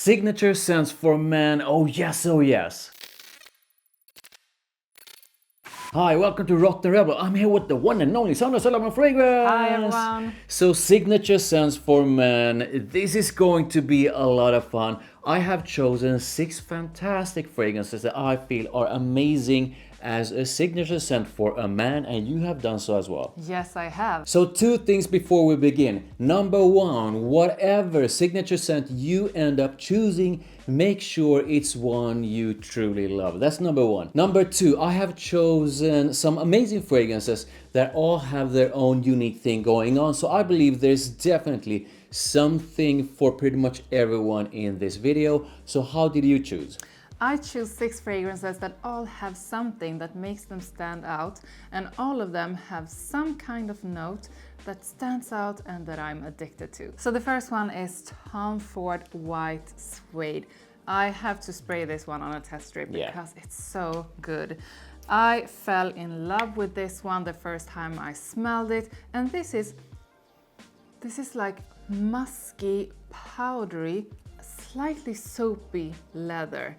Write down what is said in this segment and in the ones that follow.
Signature scents for men, oh yes, oh yes. Hi, welcome to therottenrebel. I'm here with the one and only Sandra Solomon Fragrance. Hi everyone. So signature scents for men, this is going to be a lot of fun. I have chosen 6 fantastic fragrances that I feel are amazing as a signature scent for a man, and you have done so as well. Yes, I have. So 2 things before we begin. Number 1, whatever signature scent you end up choosing, make sure it's one you truly love. That's number 1. Number 2, I have chosen some amazing fragrances that all have their own unique thing going on. So I believe there's definitely something for pretty much everyone in this video. So how did you choose? I choose 6 fragrances that all have something that makes them stand out, and all of them have some kind of note that stands out and that I'm addicted to. So the first one is Tom Ford White Suede. I have to spray this one on a test strip because it's so good. I fell in love with this one the first time I smelled it, and this is like musky, powdery, slightly soapy leather.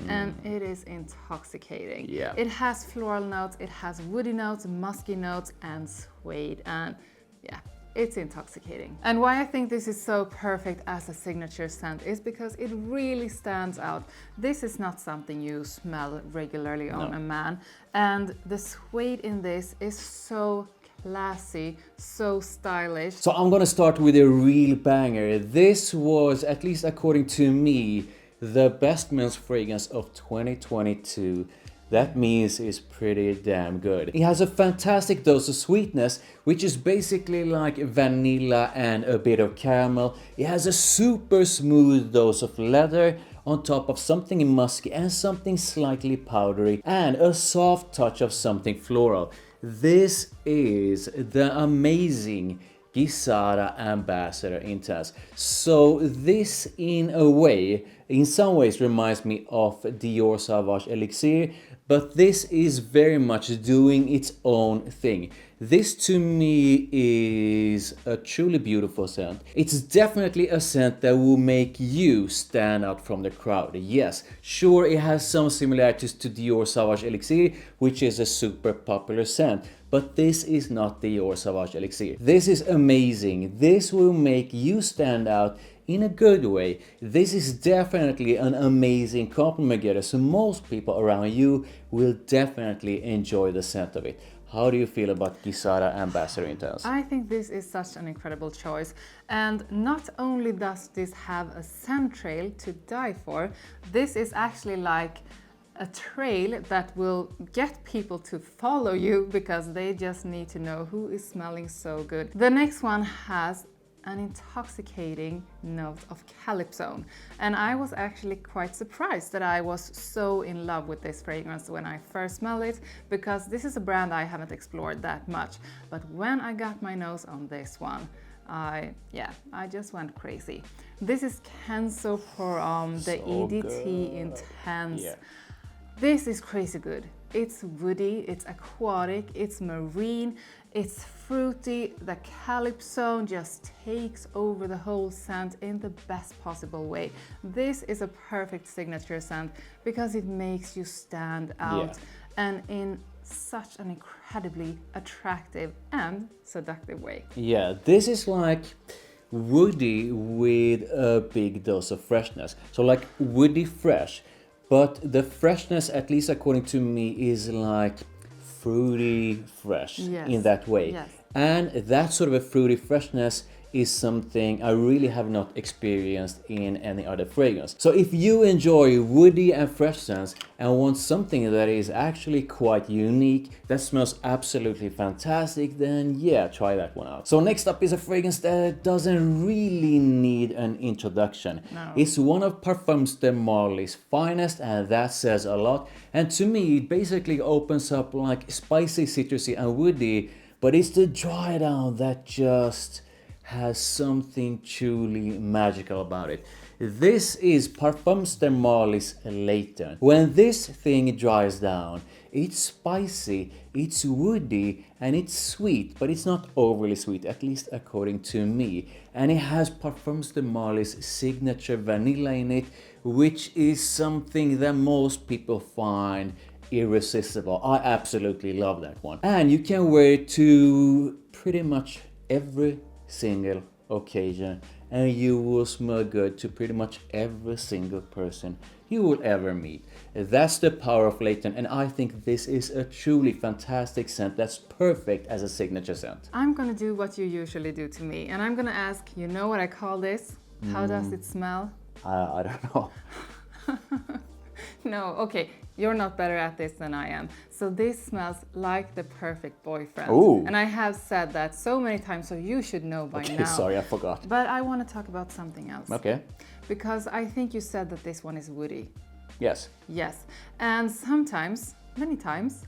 And it is intoxicating. Yeah. It has floral notes, it has woody notes, musky notes, and suede. And yeah, it's intoxicating. And why I think this is so perfect as a signature scent is because it really stands out. This is not something you smell regularly on a man. And the suede in this is so classy, so stylish. So I'm gonna start with a real banger. This was, at least according to me, the best men's fragrance of 2022. That means it's pretty damn good. It has a fantastic dose of sweetness, which is basically like vanilla and a bit of caramel. It has a super smooth dose of leather on top of something musky and something slightly powdery, and a soft touch of something floral. This is the amazing Gisada Ambassador Intense. So this in some ways reminds me of Dior Sauvage Elixir, but this is very much doing its own thing. This to me is a truly beautiful scent. It's definitely a scent that will make you stand out from the crowd. Yes, sure, it has some similarities to Dior Sauvage Elixir, which is a super popular scent. But this is not Dior Sauvage Elixir. This is amazing. This will make you stand out in a good way. This is definitely an amazing compliment getter, so most people around you will definitely enjoy the scent of it. How do you feel about Gisada Ambassador Intense? I think this is such an incredible choice. And not only does this have a scent trail to die for, this is actually like a trail that will get people to follow you because they just need to know who is smelling so good. The next one has an intoxicating note of calypso, and I was actually quite surprised that I was so in love with this fragrance when I first smelled it, because this is a brand I haven't explored that much. But when I got my nose on this one, I just went crazy. This is Kenzo Prada, the EDT Intense. Yeah. This is crazy good. It's woody, it's aquatic, it's marine, it's fruity. The calypso just takes over the whole scent in the best possible way. This is a perfect signature scent because it makes you stand out and in such an incredibly attractive and seductive way. Yeah, this is like woody with a big dose of freshness. So like woody fresh. But the freshness, at least according to me, is like fruity fresh in that way. Yes. And that sort of a fruity freshness is something I really have not experienced in any other fragrance. So if you enjoy woody and fresh scents and want something that is actually quite unique, that smells absolutely fantastic, then yeah, try that one out. So next up is a fragrance that doesn't really need an introduction. No. It's one of Parfums de Marly's finest, and that says a lot. And to me, it basically opens up like spicy, citrusy and woody, but it's the dry down that just has something truly magical about it. This is Parfums Thermalis Layton. When this thing dries down, it's spicy, it's woody, and it's sweet, but it's not overly sweet, at least according to me. And it has Parfums Thermalis signature vanilla in it, which is something that most people find irresistible. I absolutely love that one. And you can wear it to pretty much every single occasion, and you will smell good to pretty much every single person you will ever meet. That's the power of Layton, and I think this is a truly fantastic scent that's perfect as a signature scent. I'm gonna do what you usually do to me, and I'm gonna ask, you know what I call this? How does it smell? I don't know. No, okay, you're not better at this than I am. So this smells like the perfect boyfriend. Ooh. And I have said that so many times, so you should know by Okay, now. sorry, I forgot. But I want to talk about something else. Okay. Because I think you said that this one is woody. Yes. Yes. And sometimes, many times,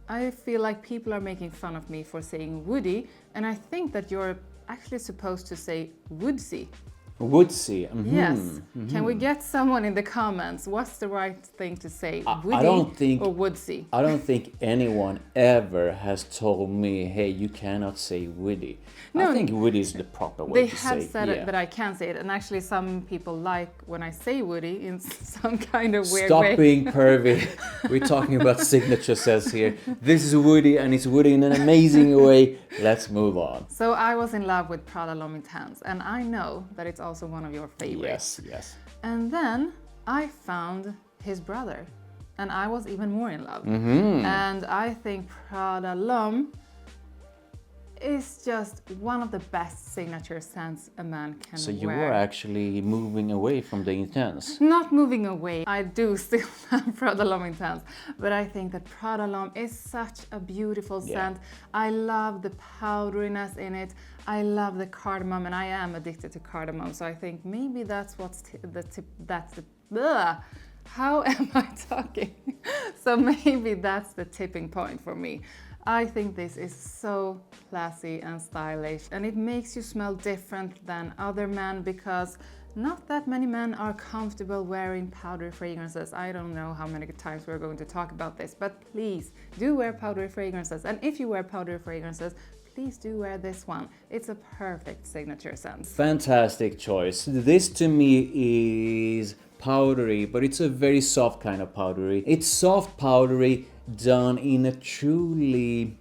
I feel like people are making fun of me for saying woody, and I think that you're actually supposed to say woodsy. Woodsy. Yes. Can we get someone in the comments? What's the right thing to say? Woody I don't think, or woodsy? I don't think anyone ever has told me, hey, you cannot say woody. No, I think woody is the proper way They to have say said yeah. it, but I can't say it. And actually, some people like when I say woody in some kind of weird Stop way. being pervy. We're talking about signature scents here. This is woody, and it's woody in an amazing way. Let's move on. So I was in love with Prada L'homme, and I know that it's also one of your favorites. Yes, yes. And then I found his brother, and I was even more in love. And I think Prada L'homme is just one of the best signature scents a man can So wear. you were actually moving away from the intense. Not moving away, I do still love Prada L'homme Intense, but I think that Prada L'homme is such a beautiful scent. I love the powderiness in it. I love the cardamom, and I am addicted to cardamom, so I think maybe that's what's how am I talking? So maybe that's the tipping point for me. I think this is so classy and stylish, and it makes you smell different than other men because not that many men are comfortable wearing powdery fragrances. I don't know how many times we're going to talk about this, but please do wear powdery fragrances. And if you wear powdery fragrances, please do wear this one. It's a perfect signature scent. Fantastic choice. This to me is powdery, but it's a very soft kind of powdery. It's soft powdery done in a truly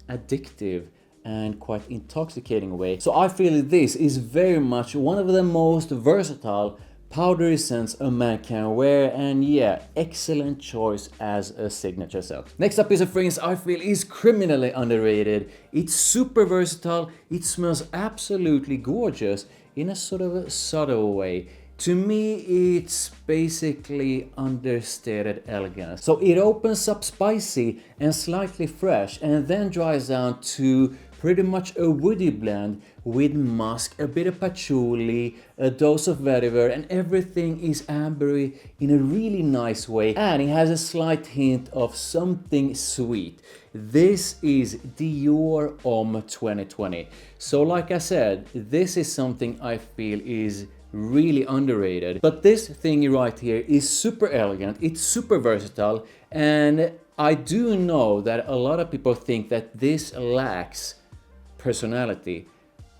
addictive and quite intoxicating way. So I feel this is very much one of the most versatile powdery scents a man can wear, and yeah, excellent choice as a signature scent. Next up is a fragrance I feel is criminally underrated. It's super versatile, it smells absolutely gorgeous in a sort of a subtle way. To me, it's basically understated elegance. So it opens up spicy and slightly fresh, and then dries down to pretty much a woody blend with musk, a bit of patchouli, a dose of vetiver, and everything is ambery in a really nice way. And it has a slight hint of something sweet. This is Dior Homme 2020. So like I said, this is something I feel is really underrated. But this thing right here is super elegant, it's super versatile, and I do know that a lot of people think that this lacks personality.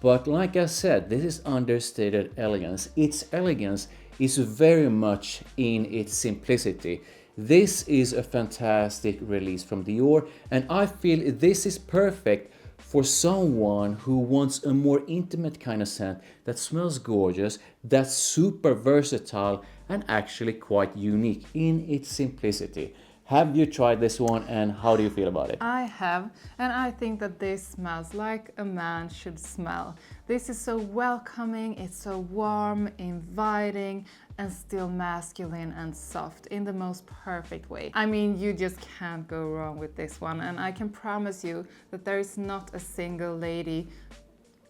But like I said, this is understated elegance. Its elegance is very much in its simplicity. This is a fantastic release from Dior, and I feel this is perfect for someone who wants a more intimate kind of scent that smells gorgeous, that's super versatile, and actually quite unique in its simplicity. Have you tried this one, and how do you feel about it? I have, and I think that this smells like a man should smell. This is so welcoming, it's so warm, inviting, and still masculine and soft in the most perfect way. I mean, you just can't go wrong with this one, and I can promise you that there is not a single lady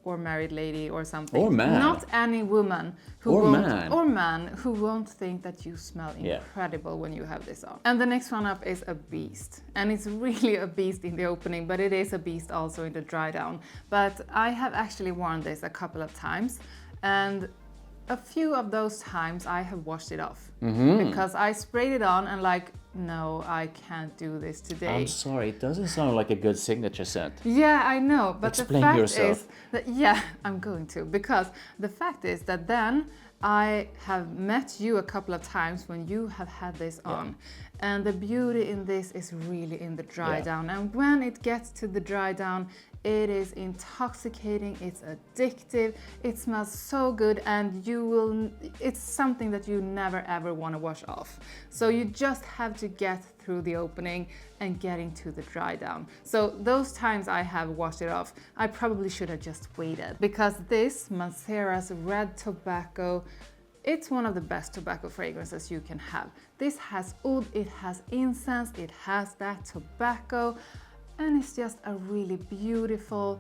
or married lady or something. Or man. Not any woman who Or won't, man. or man who won't think that you smell incredible when you have this on. And the next one up is a beast. And it's really a beast in the opening, but it is a beast also in the dry down. But I have actually worn this a couple of times, and a few of those times I have washed it off because I sprayed it on and like, no, I can't do this today. I'm sorry, it doesn't sound like a good signature scent. Yeah, I know, but Explain the fact yourself. is that, yeah, I'm going to, because the fact is that then I have met you a couple of times when you have had this on, and the beauty in this is really in the dry down, and when it gets to the dry down, it is intoxicating, it's addictive, it smells so good, and it's something that you never ever want to wash off. So you just have to get through the opening and getting to the dry down. So those times I have washed it off, I probably should have just waited, because this Mancera's Red Tobacco, it's one of the best tobacco fragrances you can have. This has oud, it has incense, it has that tobacco, and it's just a really beautiful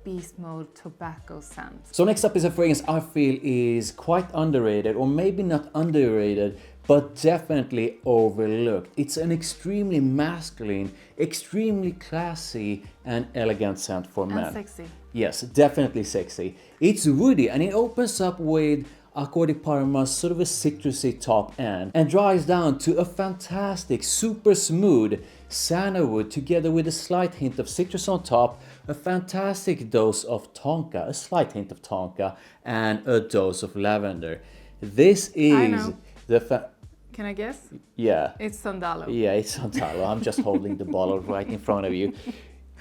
beast mode tobacco scent. So next up is a fragrance I feel is quite underrated, or maybe not underrated, but definitely overlooked. It's an extremely masculine, extremely classy and elegant scent for men. And sexy. Yes, definitely sexy. It's woody and it opens up with Acqua di Parma's sort of a citrusy top end and dries down to a fantastic, super smooth sandalwood together with a slight hint of citrus on top, a fantastic dose of tonka, a slight hint of tonka, and a dose of lavender. This is the Can I guess? Yeah. It's Sandalo. Yeah, it's Sandalo. I'm just holding the bottle right in front of you.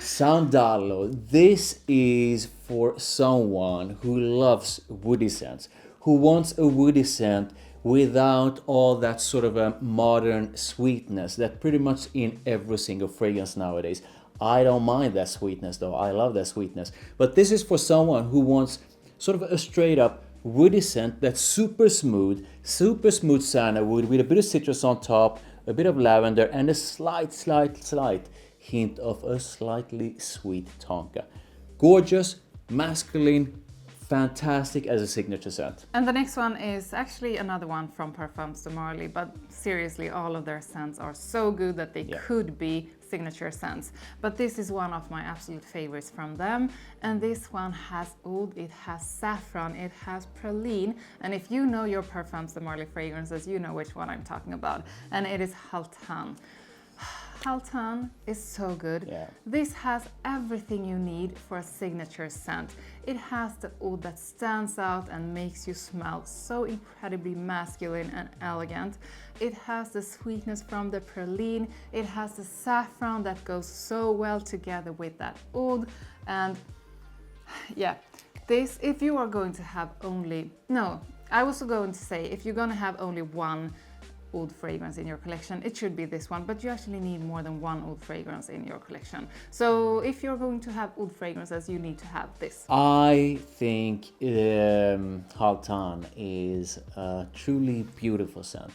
Sandalo, this is for someone who loves woody scents, who wants a woody scent without all that sort of a modern sweetness that pretty much in every single fragrance nowadays. I don't mind that sweetness though, I love that sweetness. But this is for someone who wants sort of a straight up woody scent that's super smooth sandalwood with a bit of citrus on top, a bit of lavender, and a slight hint of a slightly sweet tonka. Gorgeous, masculine, fantastic as a signature scent. And the next one is actually another one from Parfums de Marly, but seriously, all of their scents are so good that they could be signature scents. But this is one of my absolute favorites from them, and this one has oud, it has saffron, it has praline, and if you know your Parfums de Marly fragrances, you know which one I'm talking about, and it is Haltane. Haltane is so good. Yeah. This has everything you need for a signature scent. It has the oud that stands out and makes you smell so incredibly masculine and elegant. It has the sweetness from the praline. It has the saffron that goes so well together with that oud. And yeah, this, if you are going to have only, no, I was going to say, if you're going to have only one oud fragrance in your collection, it should be this one, but you actually need more than one oud fragrance in your collection. So if you're going to have oud fragrances, you need to have this. I think Haltane is a truly beautiful scent.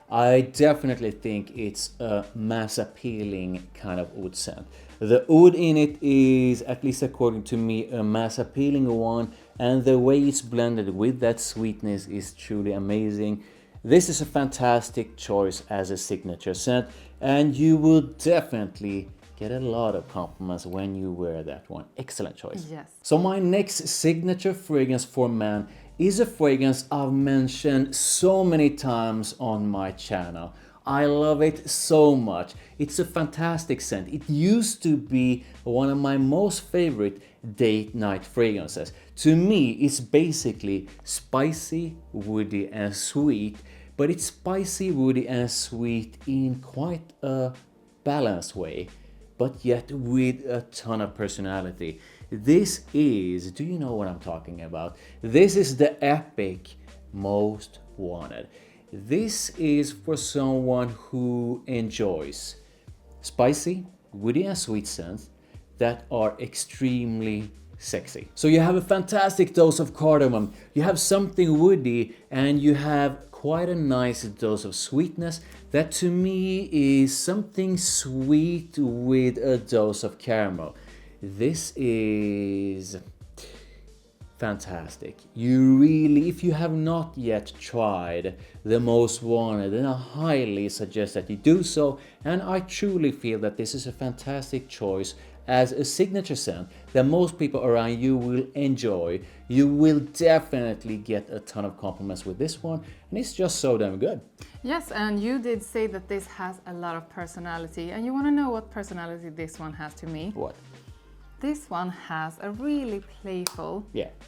I definitely think it's a mass appealing kind of oud scent. The oud in it is, at least according to me, a mass appealing one, and the way it's blended with that sweetness is truly amazing. This is a fantastic choice as a signature scent, and you will definitely get a lot of compliments when you wear that one. Excellent choice. Yes. So my next signature fragrance for men is a fragrance I've mentioned so many times on my channel. I love it so much. It's a fantastic scent. It used to be one of my most favorite date night fragrances. To me, it's basically spicy, woody and sweet, but it's spicy, woody and sweet in quite a balanced way, but yet with a ton of personality. This is, do you know what I'm talking about? This is the epic Most Wanted. This is for someone who enjoys spicy, woody and sweet scents that are extremely sexy. So you have a fantastic dose of cardamom, you have something woody, and you have quite a nice dose of sweetness that to me is something sweet with a dose of caramel. This is fantastic. You really, if you have not yet tried the Most Wanted, then I highly suggest that you do so, and I truly feel that this is a fantastic choice as a signature scent that most people around you will enjoy. You will definitely get a ton of compliments with this one, and it's just so damn good. Yes, and you did say that this has a lot of personality, and you want to know what personality this one has to me? What? This one has a really playful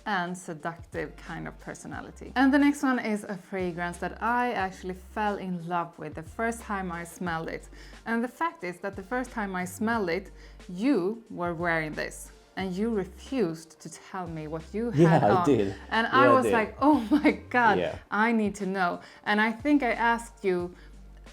and seductive kind of personality. And the next one is a fragrance that I actually fell in love with the first time I smelled it. And the fact is that the first time I smelled it, you were wearing this. And you refused to tell me what you had on. I did. And I was like, oh my God, I need to know. And I think I asked you,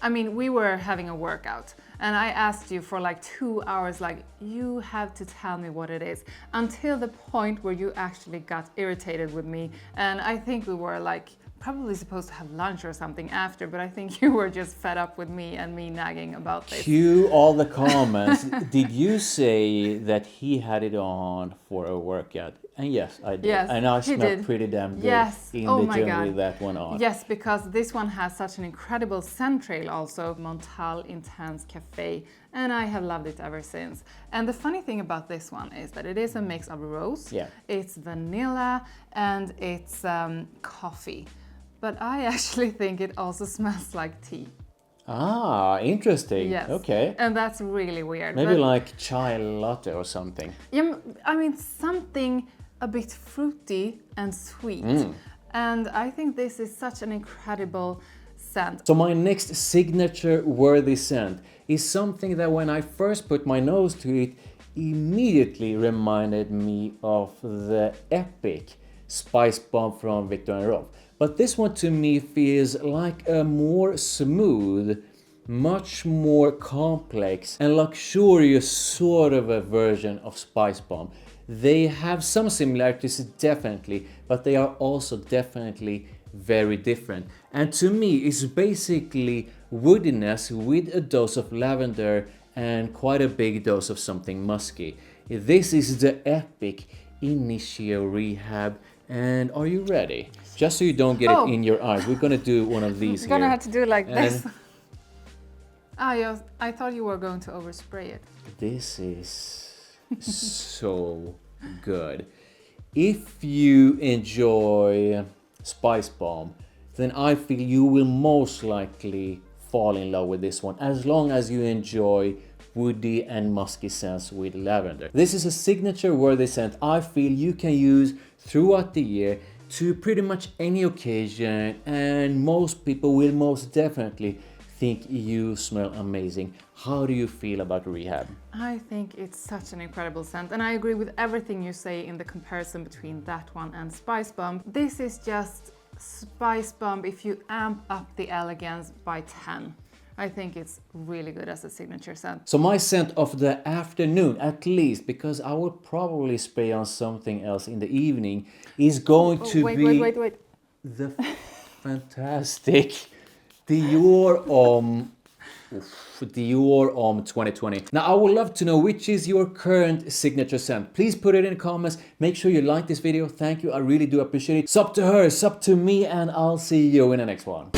I mean, we were having a workout and I asked you for like 2 hours, like, you have to tell me what it is, until the point where you actually got irritated with me. And I think we were like probably supposed to have lunch or something after, but I think you were just fed up with me and me nagging about this. Cue all the comments. Did you say that he had it on for a workout? And yes, I did. Yes, and I he smelled did. pretty damn good in Oh the my gym God. with that one on. Yes, because this one has such an incredible scent trail also, Montale Intense Cafe, and I have loved it ever since. And the funny thing about this one is that it is a mix of rose, it's vanilla, and it's coffee. But I actually think it also smells like tea. Ah, interesting. Yes. Okay. And that's really weird. Maybe like chai latte or something. Yeah, I mean something a bit fruity and sweet. And I think this is such an incredible scent. So my next signature worthy scent is something that when I first put my nose to it, immediately reminded me of the epic Spice Bomb from Victor & Rolf. But this one to me feels like a more smooth, much more complex and luxurious sort of a version of Spice Bomb. They have some similarities, definitely, but they are also definitely very different. And to me, it's basically woodiness with a dose of lavender and quite a big dose of something musky. This is the epic Initio Rehab. And are you ready? Just so you don't get it in your eyes, we're gonna do one of these here. You're gonna have to do it like this. I thought you were going to overspray it. This is so good. If you enjoy Spice Bomb, then I feel you will most likely fall in love with this one, as long as you enjoy woody and musky scents with lavender. This is a signature worthy scent I feel you can use throughout the year to pretty much any occasion, and most people will most definitely think you smell amazing. How do you feel about Rehab? I think it's such an incredible scent, and I agree with everything you say in the comparison between that one and Spice Bomb. This is just Spice Bomb if you amp up the elegance by 10. I think it's really good as a signature scent. So my scent of the afternoon, at least, because I will probably spray on something else in the evening, is going to be wait. the fantastic Dior Homme. Dior Homme 2020. Now I would love to know which is your current signature scent. Please put it in the comments. Make sure you like this video. Thank you, I really do appreciate it. Sup to her, sup to me, and I'll see you in the next one.